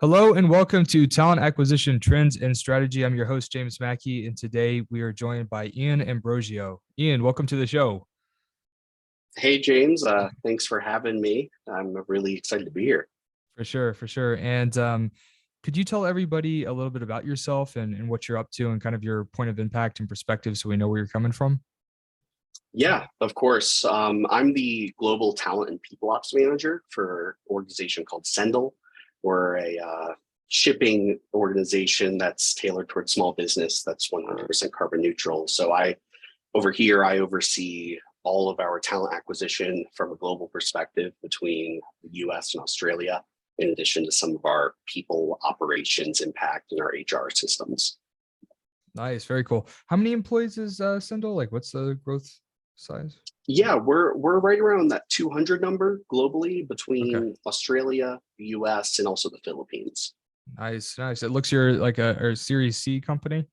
Hello and welcome to Talent Acquisition Trends and Strategy. I'm your host, James Mackey, and today we are joined by Ian Ambrosio. Ian, welcome to the show. Hey, James. Thanks for having me. I'm really excited to be here. For sure, for sure. And could you tell everybody a little bit about yourself and what you're up to and kind of your point of impact and perspective so we know where you're coming from? Yeah, of course. I'm the global talent and people ops manager for an organization called Sendle. We're a shipping organization that's tailored towards small business that's 100% carbon neutral. So over here, I oversee all of our talent acquisition from a global perspective between the US and Australia, in addition to some of our people operations impact in our HR systems. Nice, very cool. How many employees is Sendle? Like, what's the growth size? Yeah, we're right around that 200 number globally Okay, between Australia, the US, and also the Philippines. nice, nice. It looks you're like a Series C company.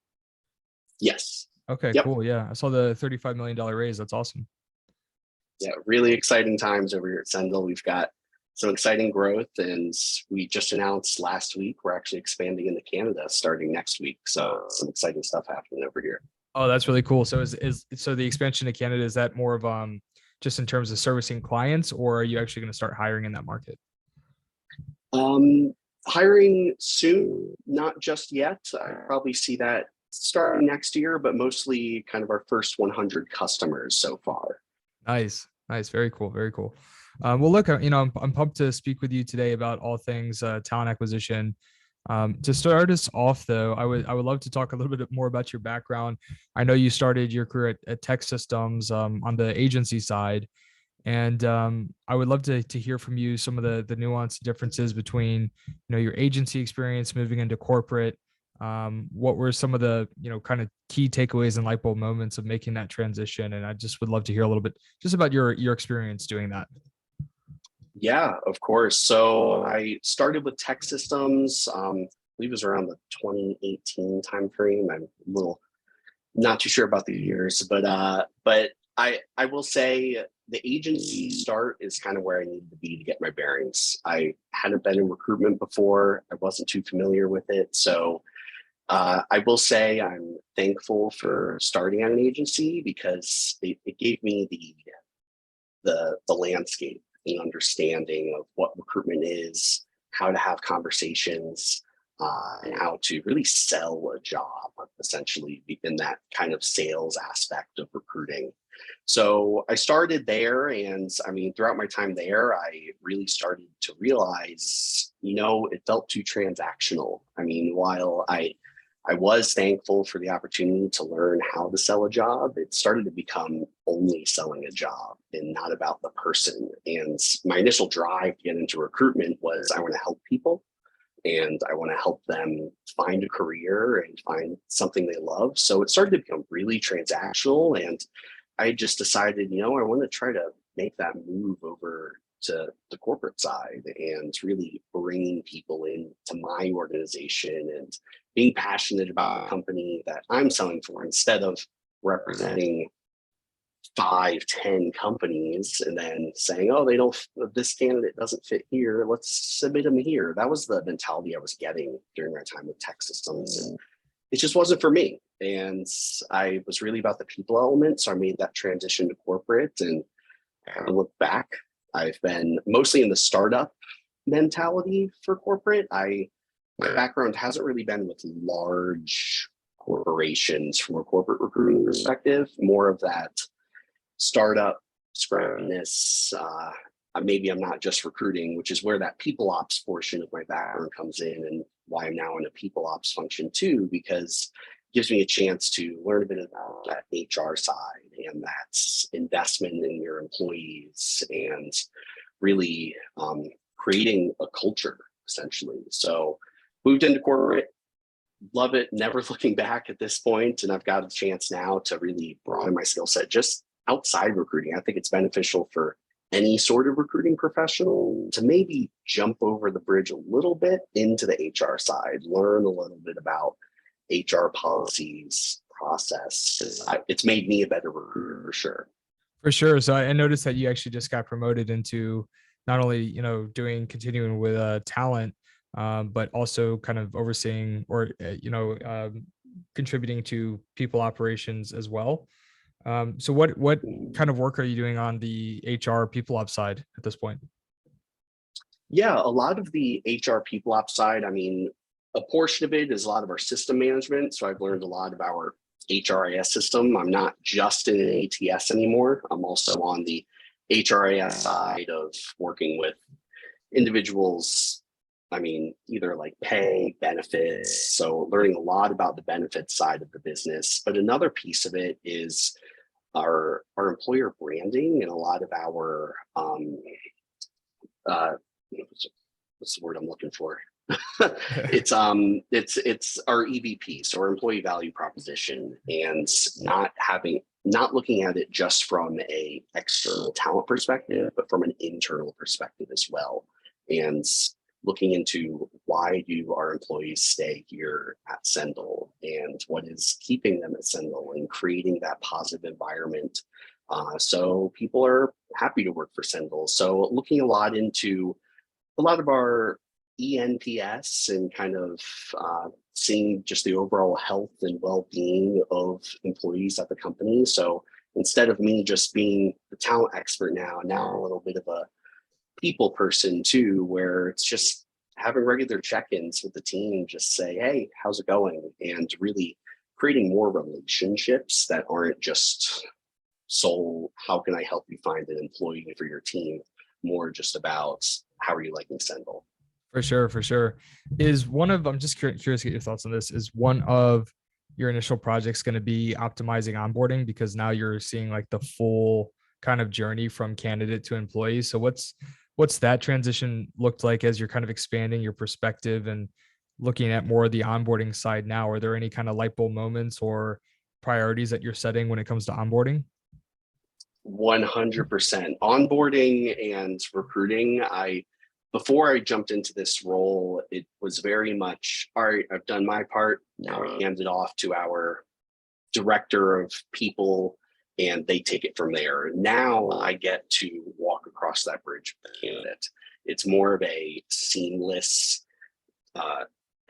Yes. Okay, Yep. cool. Yeah, I saw the $35 million raise. That's awesome. Yeah, really exciting times over here at Sendle. We've got some exciting growth, and we just announced last week we're actually expanding into Canada starting next week. So some exciting stuff happening over here. Oh, that's really cool. So is so the expansion to Canada, is that more of just in terms of servicing clients, or are you actually going to start hiring in that market? Um, Hiring soon, not just yet. I probably see that starting next year, but mostly kind of our first 100 customers so far. Nice, nice, very cool, very cool. Well, look, I'm pumped to speak with you today about all things talent acquisition. To start us off, though, I would love to talk a little bit more about your background. I know you started your career at Tech Systems on the agency side, and I would love to hear from you some of the nuanced differences between your agency experience moving into corporate. What were some of the kind of key takeaways and light bulb moments of making that transition? And I just would love to hear a little bit just about your experience doing that. Yeah, of course. So I started with tech systems. I believe it was around the 2018 timeframe. I'm a little not too sure about the years, but I will say the agency start is kind of where I needed to be to get my bearings. I hadn't been in recruitment before. I wasn't too familiar with it. So I will say I'm thankful for starting at an agency because it gave me the landscape and understanding of what recruitment is, how to have conversations, and how to really sell a job, essentially in that kind of sales aspect of recruiting. So I started there, and I mean, throughout my time there, I really started to realize, it felt too transactional. I mean, while I was thankful for the opportunity to learn how to sell a job. It started to become only selling a job and not about the person. And my initial drive to get into recruitment was I want to help people and I want to help them find a career and find something they love. So it started to become really transactional. And I just decided, I want to try to make that move over to the corporate side and really bringing people into my organization and being passionate about the company that I'm selling for instead of representing 5, 10 companies and then saying, oh, this candidate doesn't fit here. Let's submit them here. That was the mentality I was getting during my time with tech systems. And it just wasn't for me. And I was really about the people element. So I made that transition to corporate and I look back. I've been mostly in the startup mentality for corporate. My background hasn't really been with large corporations from a corporate recruiting perspective, more of that startup scrappiness. Maybe I'm not just recruiting, which is where that people ops portion of my background comes in and why I'm now in a people ops function too, because it gives me a chance to learn a bit about that HR side and that investment in your employees and really creating a culture essentially. So moved into corporate, love it, never looking back at this point. And I've got a chance now to really broaden my skill set just outside recruiting. I think it's beneficial for any sort of recruiting professional to maybe jump over the bridge a little bit into the HR side, learn a little bit about HR policies, process. It's made me a better recruiter for sure. For sure. So I noticed that you actually just got promoted into not only, doing continuing with talent, but also kind of overseeing or contributing to people operations as well. So what kind of work are you doing on the HR people ops side at this point? Yeah, a lot of the HR people ops side, I mean, a portion of it is a lot of our system management. So I've learned a lot of our HRIS system. I'm not just in an ATS anymore. I'm also on the HRIS side of working with individuals. I mean, either like pay, benefits. So learning a lot about the benefits side of the business. But another piece of it is our employer branding and a lot of our uh, what's the word I'm looking for? it's our EVP, so our employee value proposition, and not looking at it just from a external talent perspective, but from an internal perspective as well. And looking into why do our employees stay here at Sendle and what is keeping them at Sendle and creating that positive environment. So people are happy to work for Sendle. So looking a lot into a lot of our ENPS and kind of seeing just the overall health and well-being of employees at the company. So instead of me just being the talent expert now a little bit of a people person too, where it's just having regular check-ins with the team, just say, hey, how's it going? And really creating more relationships that aren't just, so how can I help you find an employee for your team? More just about how are you liking Sendle? For sure, for sure. I'm just curious to get your thoughts on this. Is one of your initial projects going to be optimizing onboarding, because now you're seeing like the full kind of journey from candidate to employee? So what's that transition looked like as you're kind of expanding your perspective and looking at more of the onboarding side now? Are there any kind of light bulb moments or priorities that you're setting when it comes to onboarding? 100% onboarding and recruiting. Before I jumped into this role, it was very much, all right, I've done my part. Now I hand it off to our director of people and they take it from there. Now I get to walk across that bridge with the candidate. It's more of a seamless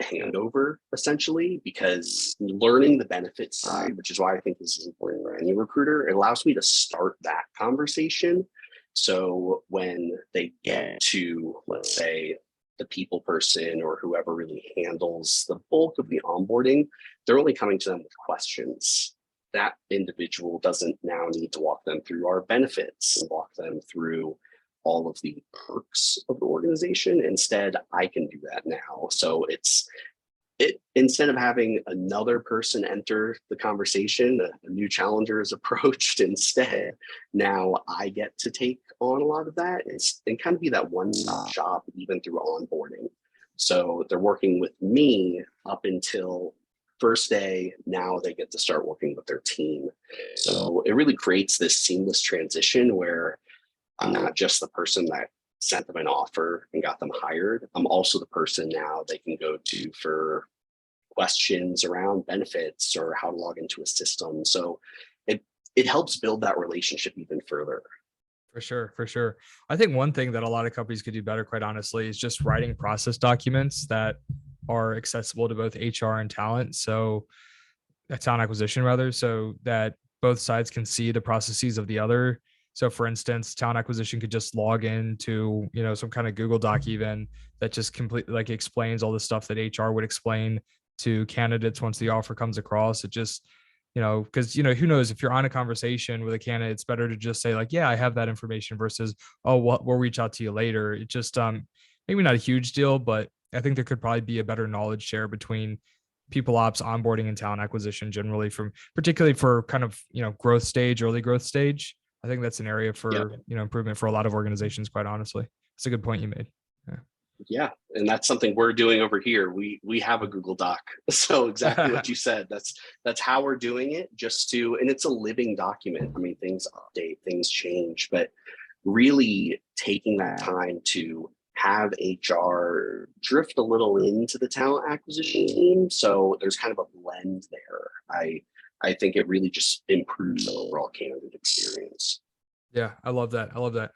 handover, essentially, because learning the benefits side, which is why I think this is important for any recruiter, it allows me to start that conversation. So when they get to, let's say, the people person or whoever really handles the bulk of the onboarding, they're only coming to them with questions. That individual doesn't now need to walk them through our benefits and walk them through all of the perks of the organization. Instead, I can do that now. So instead of having another person enter the conversation, a new challenger is approached instead. Now I get to take on a lot of that and kind of be that one-stop shop even through onboarding. So they're working with me up until first day. Now they get to start working with their team. So it really creates this seamless transition where I'm not just the person that sent them an offer and got them hired. I'm also the person now they can go to for questions around benefits or how to log into a system. So it helps build that relationship even further. For sure, for sure. I think one thing that a lot of companies could do better, quite honestly, is just writing process documents that are accessible to both HR and talent. So talent acquisition rather, so that both sides can see the processes of the other. So for instance, talent acquisition could just log into, some kind of Google Doc even that just completely like explains all the stuff that HR would explain to candidates once the offer comes across. It just, because who knows, if you're on a conversation with a candidate, it's better to just say like, yeah, I have that information versus, oh, we'll reach out to you later. It just maybe not a huge deal, but I think there could probably be a better knowledge share between people ops, onboarding, and talent acquisition generally, from particularly for kind of growth stage, early growth stage. I think that's an area Yep. for improvement for a lot of organizations, quite honestly. It's a good point you made. Yeah, and that's something we're doing over here. We have a Google Doc. So exactly what you said. That's how we're doing it, and it's a living document. I mean, things update, things change, but really taking that time to have HR drift a little into the talent acquisition team. So there's kind of a blend there. I think it really just improves the overall candidate experience. Yeah, I love that. I love that.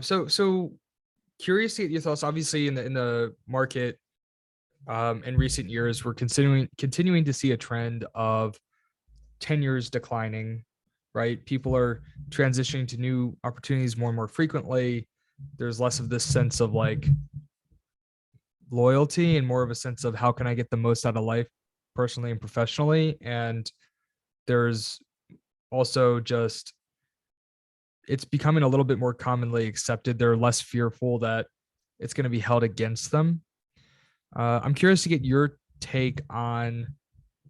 So curious to get your thoughts. Obviously, in the market, In recent years, we're continuing to see a trend of tenures declining, right? People are transitioning to new opportunities more and more frequently. There's less of this sense of like loyalty and more of a sense of how can I get the most out of life personally and professionally. And there's also just, it's becoming a little bit more commonly accepted. They're less fearful that it's going to be held against them. I'm curious to get your take on,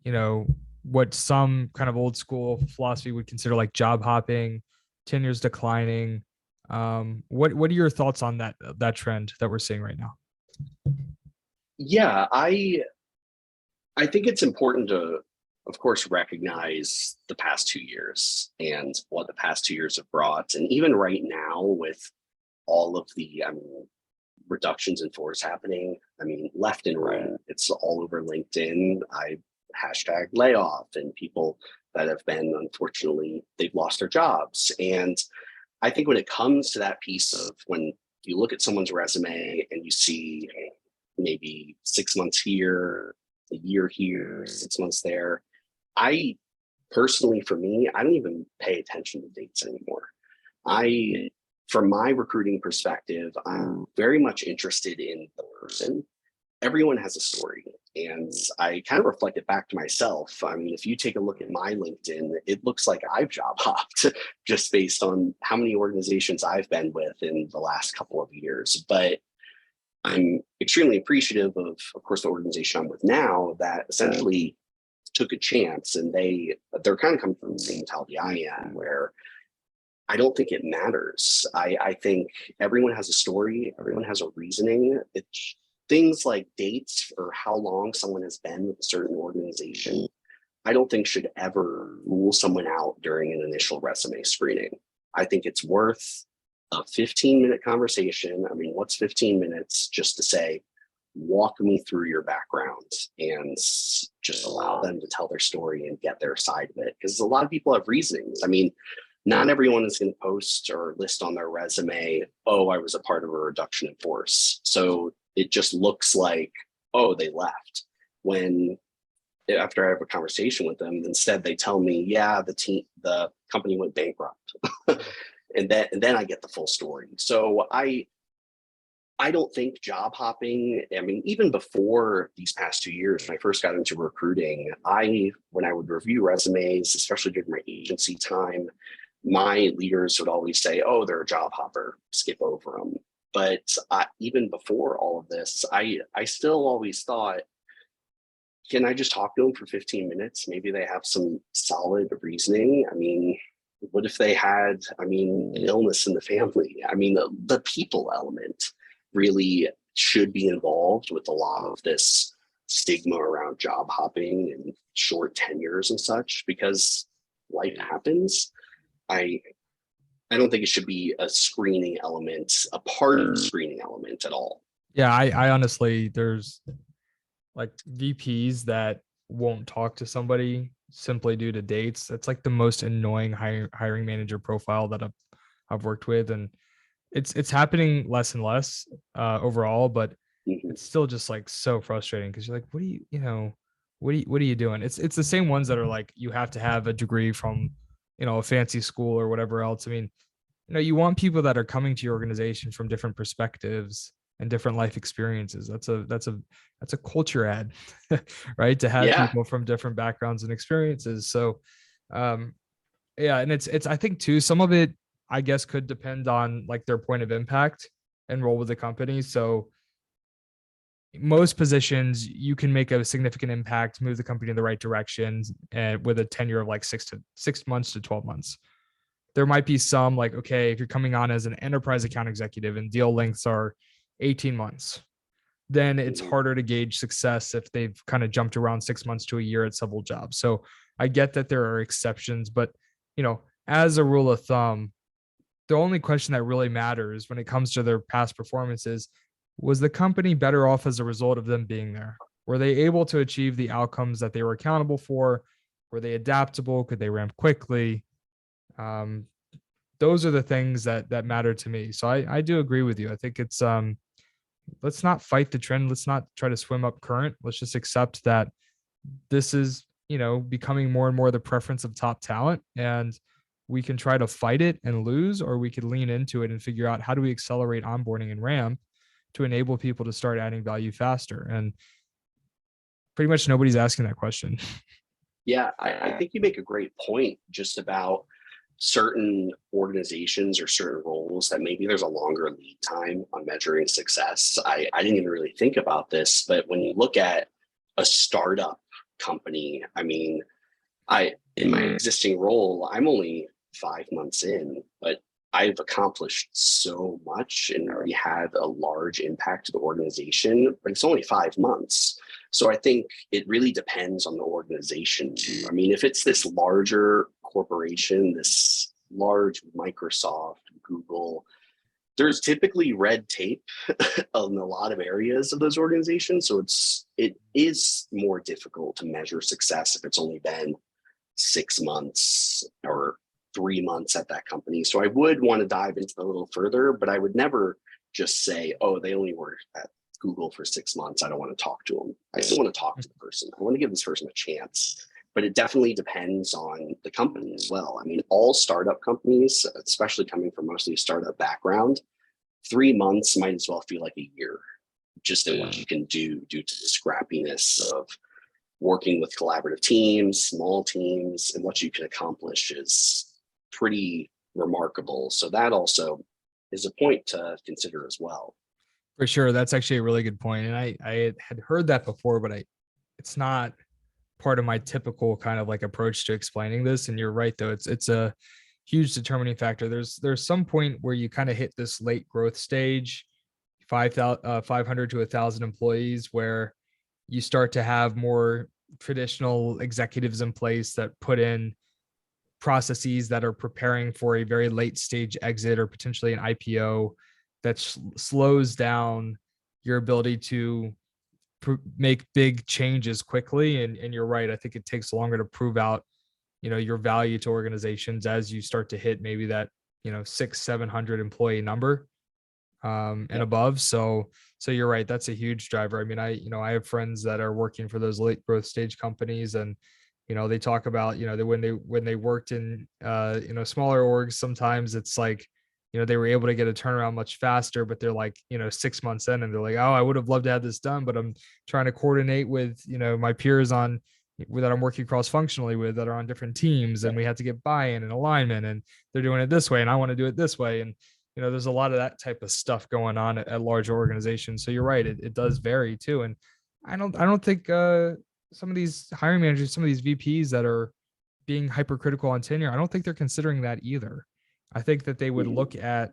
you know, what some kind of old school philosophy would consider like job hopping, tenures declining. What are your thoughts on that trend that we're seeing right now? Yeah, I think it's important to, of course, recognize the past 2 years and what the past 2 years have brought. And even right now, with all of the reductions in force happening, I mean, left and right, it's all over LinkedIn. I hashtag layoff, and people that have been, unfortunately, they've lost their jobs. And I think when it comes to that piece of when you look at someone's resume and you see maybe 6 months here, a year here, 6 months there, I personally, for me, I don't even pay attention to dates anymore. I, from my recruiting perspective, I'm very much interested in the person. Everyone has a story. And I kind of reflect it back to myself. I mean, if you take a look at my LinkedIn, it looks like I've job hopped just based on how many organizations I've been with in the last couple of years. But I'm extremely appreciative of course, the organization I'm with now that essentially took a chance, and they're kind of coming from the same mentality I am, where I don't think it matters. I think everyone has a story, everyone has a reasoning. It's things like dates or how long someone has been with a certain organization, I don't think should ever rule someone out during an initial resume screening. I think it's worth a 15-minute conversation. I mean, what's 15 minutes just to say, walk me through your background and just allow them to tell their story and get their side of it. Because a lot of people have reasonings. I mean, not everyone is going to post or list on their resume, oh, I was a part of a reduction in force. So it just looks like, oh, they left. When after I have a conversation with them, instead they tell me, yeah, the company went bankrupt. and then I get the full story. So I don't think job hopping, I mean, even before these past 2 years, when I first got into recruiting, when I would review resumes, especially during my agency time, my leaders would always say, oh, they're a job hopper, skip over them. But even before all of this, I still always thought, can I just talk to them for 15 minutes? Maybe they have some solid reasoning. I mean, what if they had, an illness in the family? I mean, the people element really should be involved with a lot of this stigma around job hopping and short tenures and such, because life happens. I don't think it should be a screening element, a part of the screening element at all. Yeah, I honestly, there's like VPs that won't talk to somebody simply due to dates. That's like the most annoying hiring manager profile that I've worked with, and it's happening less and less overall, but Mhm. it's still just like so frustrating because you're like, what do you know, what are you doing? It's the same ones that are like you have to have a degree from a fancy school or whatever else. I mean, you want people that are coming to your organization from different perspectives and different life experiences. That's a culture ad, right? To have Yeah. people from different backgrounds and experiences. So, um, yeah, and it's I think too some of it I guess could depend on like their point of impact and role with the company. So most positions you can make a significant impact, move the company in the right direction, and with a tenure of like 6 months to 12 months. There might be some like, okay, if you're coming on as an enterprise account executive and deal lengths are 18 months, then it's Mhm. harder to gauge success if they've kind of jumped around 6 months to a year at several jobs. So I get that there are exceptions, but as a rule of thumb, the only question that really matters when it comes to their past performances, was the company better off as a result of them being there? Were they able to achieve the outcomes that they were accountable for? Were they adaptable? Could they ramp quickly? Um, those are the things that matter to me. So I do agree with you. I think it's let's not fight the trend. Let's not try to swim up current. Let's just accept that this is, becoming more and more the preference of top talent. And we can try to fight it and lose, or we could lean into it and figure out how do we accelerate onboarding and ramp to enable people to start adding value faster. And pretty much nobody's asking that question. Yeah, I think you make a great point just about certain organizations or certain roles that maybe there's a longer lead time on measuring success. I didn't even really think about this, but when you look at a startup company, I mean, in my existing role, I'm only 5 months in, but I've accomplished so much and already had a large impact to the organization, but it's only 5 months. So I think it really depends on the organization too. I mean, if it's this larger corporation, this large Microsoft, Google, there's typically red tape in a lot of areas of those organizations. So it is more difficult to measure success if it's only been 6 months or 3 months at that company. So I would want to dive into it a little further, but I would never just say, oh, they only were at Google for 6 months. I don't want to talk to them. I still want to talk to the person. I want to give this person a chance. But it definitely depends on the company as well. I mean, all startup companies, especially coming from mostly a startup background, 3 months might as well feel like a year, just in what you can do due to the scrappiness of working with collaborative teams, small teams, and what you can accomplish is pretty remarkable. So that also is a point to consider as well. For sure. That's actually a really good point. And I had heard that before, but it's not part of my typical kind of like approach to explaining this. And you're right, though. It's a huge determining factor. There's some point where you kind of hit this late growth stage, 500 to 1,000 employees, where you start to have more traditional executives in place that put in processes that are preparing for a very late stage exit or potentially an IPO that slows down your ability to make big changes quickly. And you're right. I think it takes longer to prove out, your value to organizations as you start to hit maybe that, 600-700 employee number and above. So you're right. That's a huge driver. I mean, I have friends that are working for those late growth stage companies, and, they talk about, that when they worked in, smaller orgs, sometimes it's like, they were able to get a turnaround much faster, but they're like, 6 months in and they're like, oh, I would have loved to have this done, but I'm trying to coordinate with, my peers that I'm working cross functionally with that are on different teams, and we have to get buy-in and alignment, and they're doing it this way and I want to do it this way. And, there's a lot of that type of stuff going on at large organizations. So you're right. It does vary too. And I don't think, some of these hiring managers, some of these VPs that are being hypercritical on tenure, I don't think they're considering that either. I think that they would look at,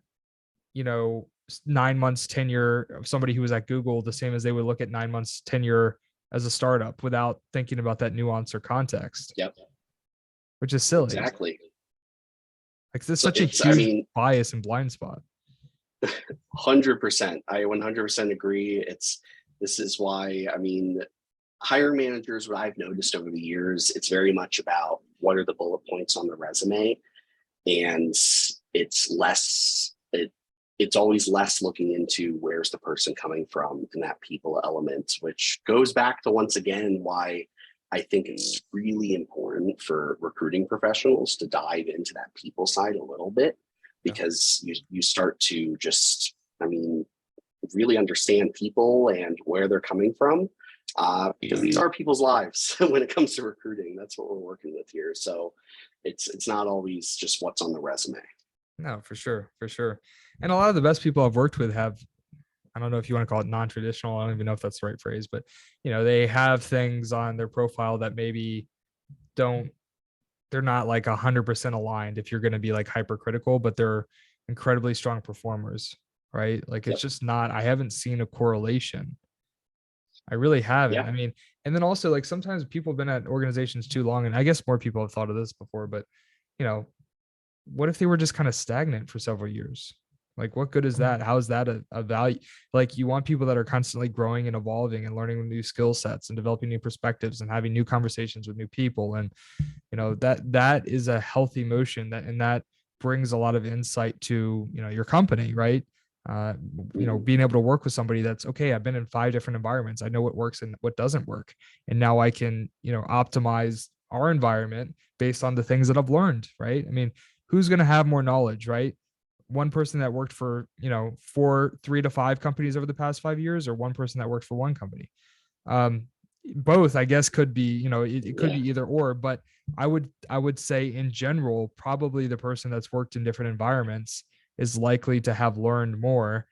9 months tenure of somebody who was at Google the same as they would look at 9 months tenure as a startup without thinking about that nuance or context. Yep. Which is silly. Exactly. Like there's such a huge bias and blind spot. 100%. I 100% agree. This is why, I mean, hiring managers, what I've noticed over the years, it's very much about what are the bullet points on the resume. And it's always less looking into where's the person coming from and that people element, which goes back to, once again, why I think it's really important for recruiting professionals to dive into that people side a little bit, because you start to just, I mean, really understand people and where they're coming from, because these are people's lives when it comes to recruiting. That's what we're working with here. So it's not always just what's on the resume. No, for sure. For sure. And a lot of the best people I've worked with have, I don't know if you want to call it non-traditional. I don't even know if that's the right phrase, but they have things on their profile that maybe they're not like 100% aligned if you're going to be like hypercritical, but they're incredibly strong performers, right? Like it's just not, I haven't seen a correlation. I really haven't. Yeah. I mean, and then also like sometimes people have been at organizations too long, and I guess more people have thought of this before, but what if they were just kind of stagnant for several years? Like, what good is that? How is that a value? Like, you want people that are constantly growing and evolving and learning new skill sets and developing new perspectives and having new conversations with new people. And, that is a healthy motion, that brings a lot of insight to, your company, right? Being able to work with somebody that's okay. I've been in 5 different environments. I know what works and what doesn't work. And now I can, optimize our environment based on the things that I've learned, right? I mean, who's going to have more knowledge, right? One person that worked for, 3 to 5 companies over the past 5 years, or one person that worked for one company. Um, Both, I guess, could be, it could be either or, but I would say in general, probably the person that's worked in different environments is likely to have learned more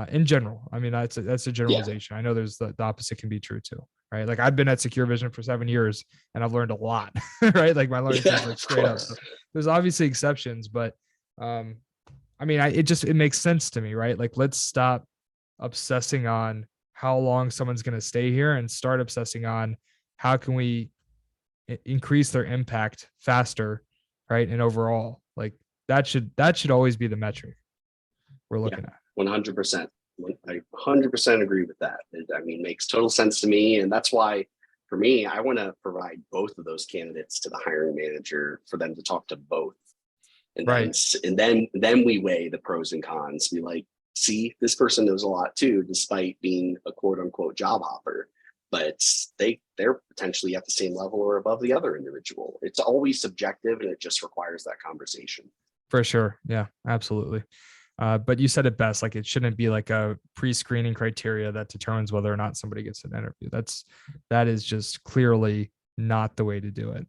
in general. I mean, that's a generalization. I know there's the opposite can be true too, right? Like I've been at Secure Vision for 7 years and I've learned a lot, right? Like my learning is like Of straight up. So course. there's obviously exceptions, but um, I mean, it makes sense to me, right? Like let's stop obsessing on how long someone's going to stay here and start obsessing on how can we increase their impact faster, right? And overall, like that should always be the metric we're Yeah, looking at. 100%. I 100% agree with that. I mean, makes total sense to me. And that's why, for me, I want to provide both of those candidates to the hiring manager for them to talk to both. And then, Right. and then we weigh the pros and cons. Be like, see, this person knows a lot too, despite being a quote unquote job hopper. But they're potentially at the same level or above the other individual. It's always subjective, and it just requires that conversation. For sure. Yeah, absolutely. But you said it best. Like it shouldn't be like a pre-screening criteria that determines whether or not somebody gets an interview. That is just clearly not the way to do it.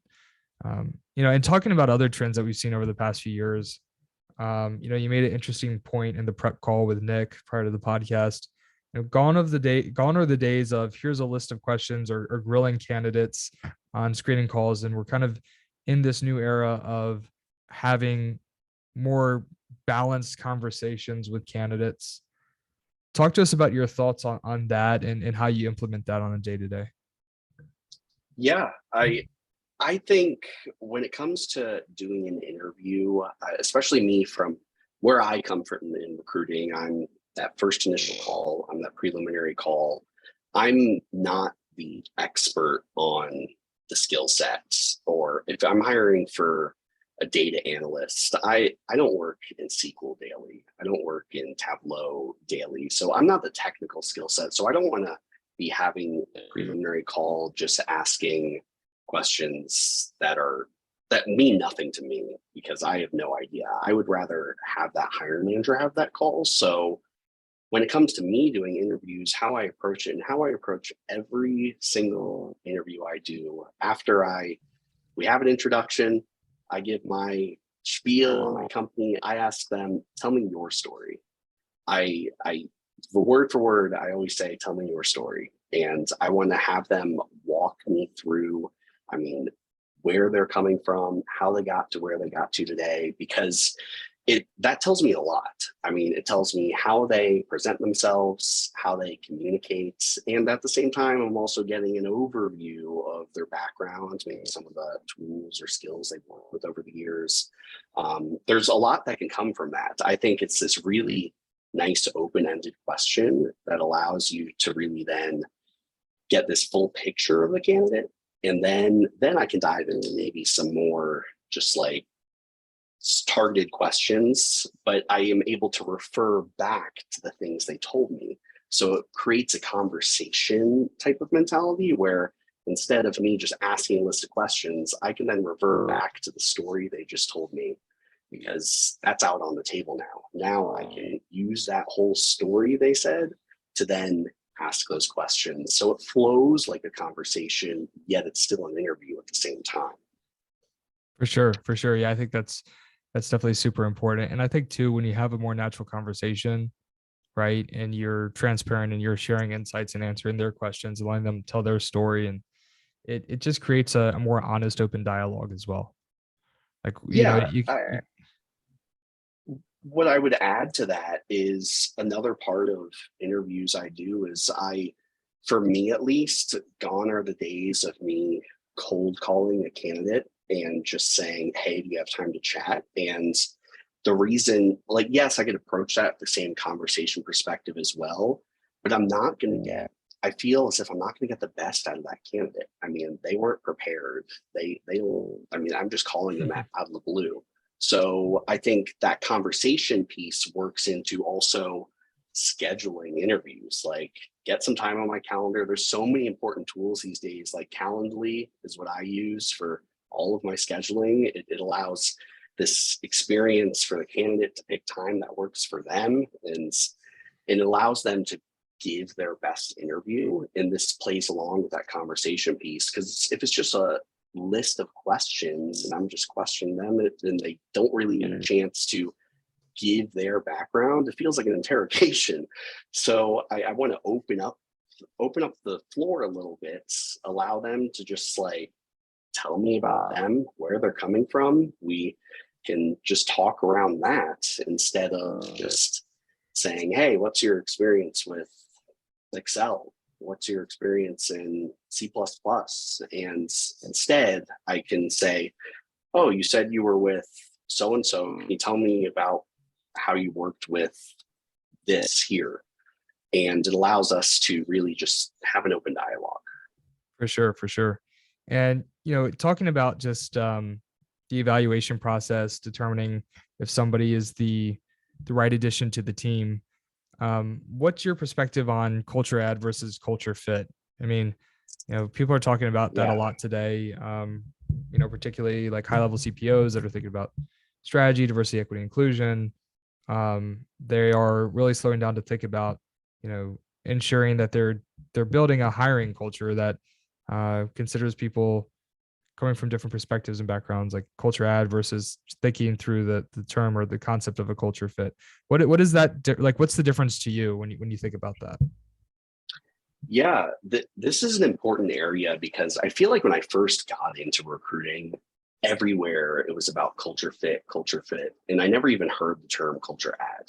And talking about other trends that we've seen over the past few years, you made an interesting point in the prep call with Nick prior to the podcast. Gone are the days of here's a list of questions or grilling candidates on screening calls, and we're kind of in this new era of having more balanced conversations with candidates. Talk to us about your thoughts on that and how you implement that on a day to day. Yeah, I think when it comes to doing an interview, especially me from where I come from in recruiting, I'm that first initial call, I'm that preliminary call. I'm not the expert on the skill sets, or if I'm hiring for a data analyst, I don't work in SQL daily. I don't work in Tableau daily. So I'm not the technical skill set. So I don't want to be having a preliminary call just asking questions that mean nothing to me because I have no idea. I would rather have that hiring manager have that call. So when it comes to me doing interviews, how I approach it and how I approach every single interview I do after we have an introduction, I give my spiel on my company. I ask them, tell me your story. I word for word, I always say, tell me your story. And I want to have them walk me through, I mean, where they're coming from, how they got to where they got to today, because that tells me a lot. I mean, it tells me how they present themselves, how they communicate, and at the same time, I'm also getting an overview of their background, maybe some of the tools or skills they've worked with over the years. There's a lot that can come from that. I think it's this really nice open-ended question that allows you to really then get this full picture of the candidate, and then I can dive into maybe some more just like targeted questions, but I am able to refer back to the things they told me. So it creates a conversation type of mentality where instead of me just asking a list of questions, I can then revert back to the story they just told me, because that's out on the table now. Now I can use that whole story they said to then ask those questions. So it flows like a conversation, yet it's still an interview at the same time. For sure. For sure. Yeah. I think that's definitely super important. And I think too, when you have a more natural conversation, right, and you're transparent and you're sharing insights and answering their questions, letting them tell their story, and it just creates a more honest, open dialogue as well. Like, Yeah, you what I would add to that is another part of interviews I do is for me at least, gone are the days of me cold calling a candidate and just saying, hey, do you have time to chat? And the reason, like, yes, I could approach that the same conversation perspective as well, but I'm not going to get, I feel as if I'm not going to get the best out of that candidate. I mean, they weren't prepared. I mean, I'm just calling them out of the blue. So I think that conversation piece works into also scheduling interviews. Like, get some time on my calendar. There's so many important tools these days. Like Calendly is what I use for all of my scheduling. It allows this experience for the candidate to pick time that works for them, and it allows them to give their best interview. And this plays along with that conversation piece, because if it's just a list of questions and I'm just questioning them and they don't really get a chance to give their background, it feels like an interrogation. So I want to open up the floor a little bit, allow them to just like tell me about them, where they're coming from. We can just talk around that instead of just saying, hey, what's your experience with Excel? What's your experience in C++? And instead I can say, oh, you said you were with so-and-so. Can you tell me about how you worked with this here? And it allows us to really just have an open dialogue. For sure, for sure. And, talking about just the evaluation process, determining if somebody is the right addition to the team. What's your perspective on culture add versus culture fit? I mean, people are talking about that a lot today. Particularly like high level CPOs that are thinking about strategy, diversity, equity, inclusion. They are really slowing down to think about, ensuring that they're building a hiring culture that considers people coming from different perspectives and backgrounds, like culture add versus thinking through the term or the concept of a culture fit. What is that like? What's the difference to you when you think about that? Yeah, this is an important area, because I feel like when I first got into recruiting, everywhere it was about culture fit, and I never even heard the term culture add.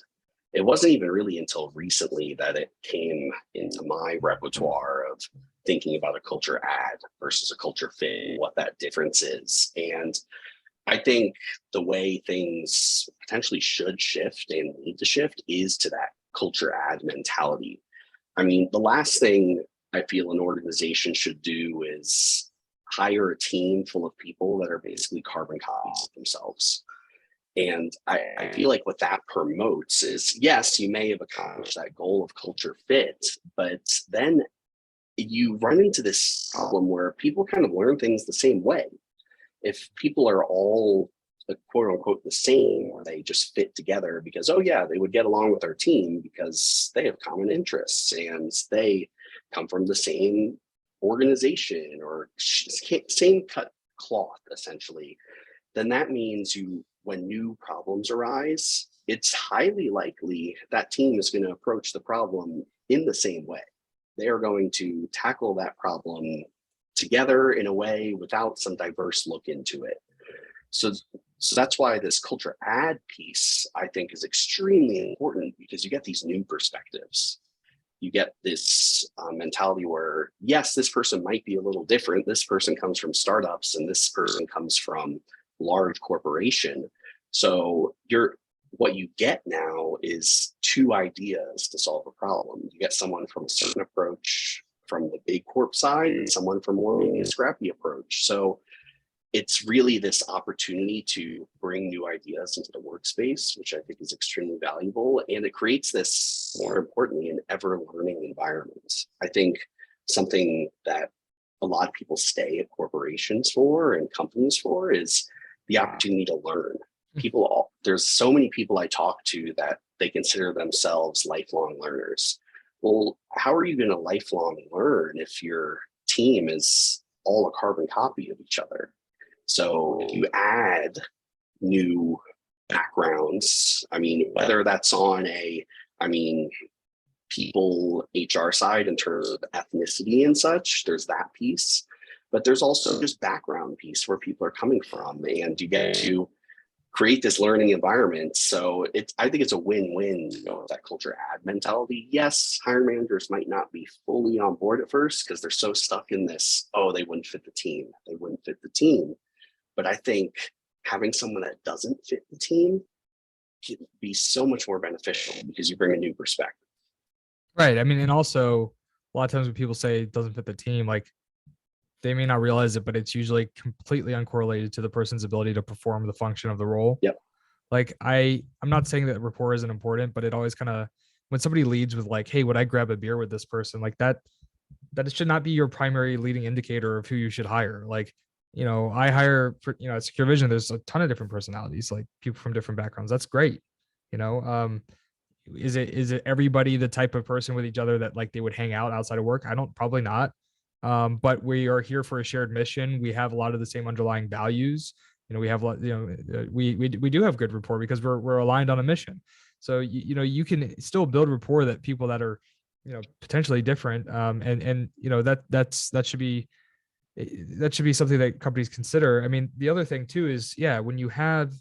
It wasn't even really until recently that it came into my repertoire of thinking about a culture add versus a culture fit, what that difference is. And I think the way things potentially should shift and need to shift is to that culture add mentality. I mean, the last thing I feel an organization should do is hire a team full of people that are basically carbon copies of themselves. And I feel like what that promotes is, yes, you may have accomplished that goal of culture fit, but then you run into this problem where people kind of learn things the same way. If people are all quote unquote the same, or they just fit together because, oh yeah, they would get along with our team because they have common interests and they come from the same organization or same cut cloth, essentially, then that means when new problems arise, it's highly likely that team is going to approach the problem in the same way. They are going to tackle that problem together in a way without some diverse look into it. So that's why this culture add piece, I think, is extremely important, because you get these new perspectives. You get this mentality where, yes, this person might be a little different. This person comes from startups and this person comes from large corporation. So what you get now is two ideas to solve a problem. You get someone from a certain approach from the big corp side and someone from more maybe a scrappy approach. So it's really this opportunity to bring new ideas into the workspace, which I think is extremely valuable. And it creates this, more importantly, an ever learning environment. I think something that a lot of people stay at corporations for and companies for is the opportunity to learn. There's so many people I talk to that they consider themselves lifelong learners. Well, how are you going to lifelong learn if your team is all a carbon copy of each other? So if you add new backgrounds, I mean, whether that's on people HR side in terms of ethnicity and such, there's that piece, but there's also just background piece where people are coming from, and you get to create this learning environment. So I think it's a win-win, that culture add mentality. Yes, hiring managers might not be fully on board at first because they're so stuck in this, oh, they wouldn't fit the team. But I think having someone that doesn't fit the team can be so much more beneficial because you bring a new perspective. Right. I mean, and also a lot of times when people say it doesn't fit the team, like they may not realize it, but it's usually completely uncorrelated to the person's ability to perform the function of the role. Yep. Like I'm not saying that rapport isn't important, but it always kind of when somebody leads with like, hey, would I grab a beer with this person? Like that it should not be your primary leading indicator of who you should hire. Like, I hire for, at Secure Vision, there's a ton of different personalities, like people from different backgrounds. That's great. You know, is it everybody the type of person with each other that like they would hang out outside of work? I don't, probably not. But we are here for a shared mission. We have a lot of the same underlying values. We have, we do have good rapport because we're aligned on a mission. So, you can still build rapport that people that are, potentially different. And, that should be something that companies consider. I mean, the other thing too is, yeah, when you have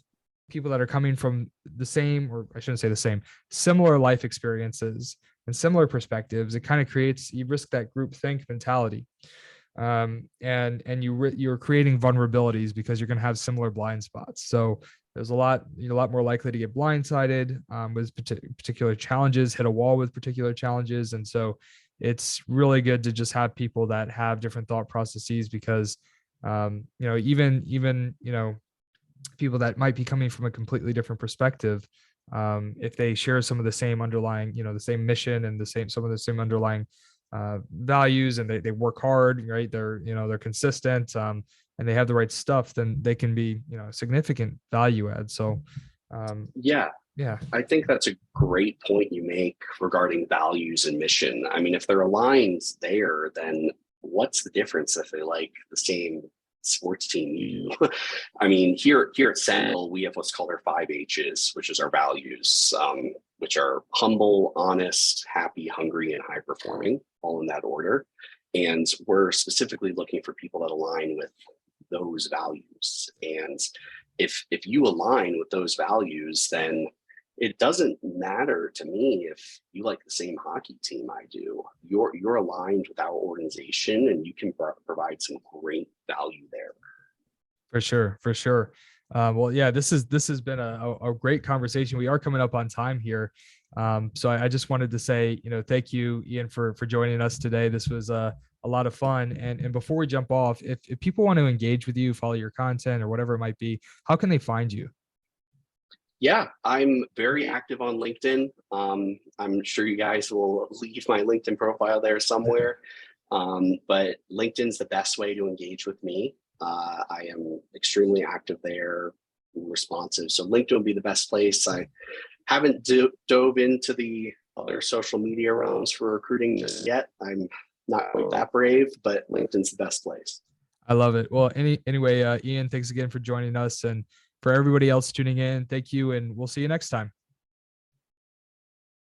people that are coming from the same, or I shouldn't say the same, similar life experiences and similar perspectives, it kind of creates, you risk that group think mentality. And you're creating vulnerabilities because you're going to have similar blind spots. So there's you're a lot more likely to get blindsided with particular challenges, hit a wall with particular challenges. And so it's really good to just have people that have different thought processes because, even people that might be coming from a completely different perspective, if they share some of the same underlying, the same mission and some of the same underlying values, and they work hard, right? They're consistent, and they have the right stuff, then they can be, significant value add. So, Yeah, yeah, I think that's a great point you make regarding values and mission. I mean, if they're aligned there, then what's the difference if they like the same sports team you do? I mean, here at Sendle, we have what's called our 5 H's, which is our values, which are humble, honest, happy, hungry, and high performing, all in that order. And we're specifically looking for people that align with those values. And if you align with those values, then it doesn't matter to me if you like the same hockey team I do. You're aligned with our organization, and you can provide some great value there. for sure, for sure. Well, yeah, this has been a great conversation. We are coming up on time here, so I just wanted to say, thank you, Ian, for joining us today. This was a lot of fun. And before we jump off, if people want to engage with you, follow your content or whatever it might be, how can they find you? Yeah, I'm very active on LinkedIn. I'm sure you guys will leave my LinkedIn profile there somewhere. But LinkedIn's the best way to engage with me. I am extremely active there, responsive. So LinkedIn would be the best place. I haven't dove into the other social media realms for recruiting yet. I'm not quite that brave, but LinkedIn's the best place. I love it. Well, anyway, Ian, thanks again for joining us, and for everybody else tuning in, thank you, and we'll see you next time.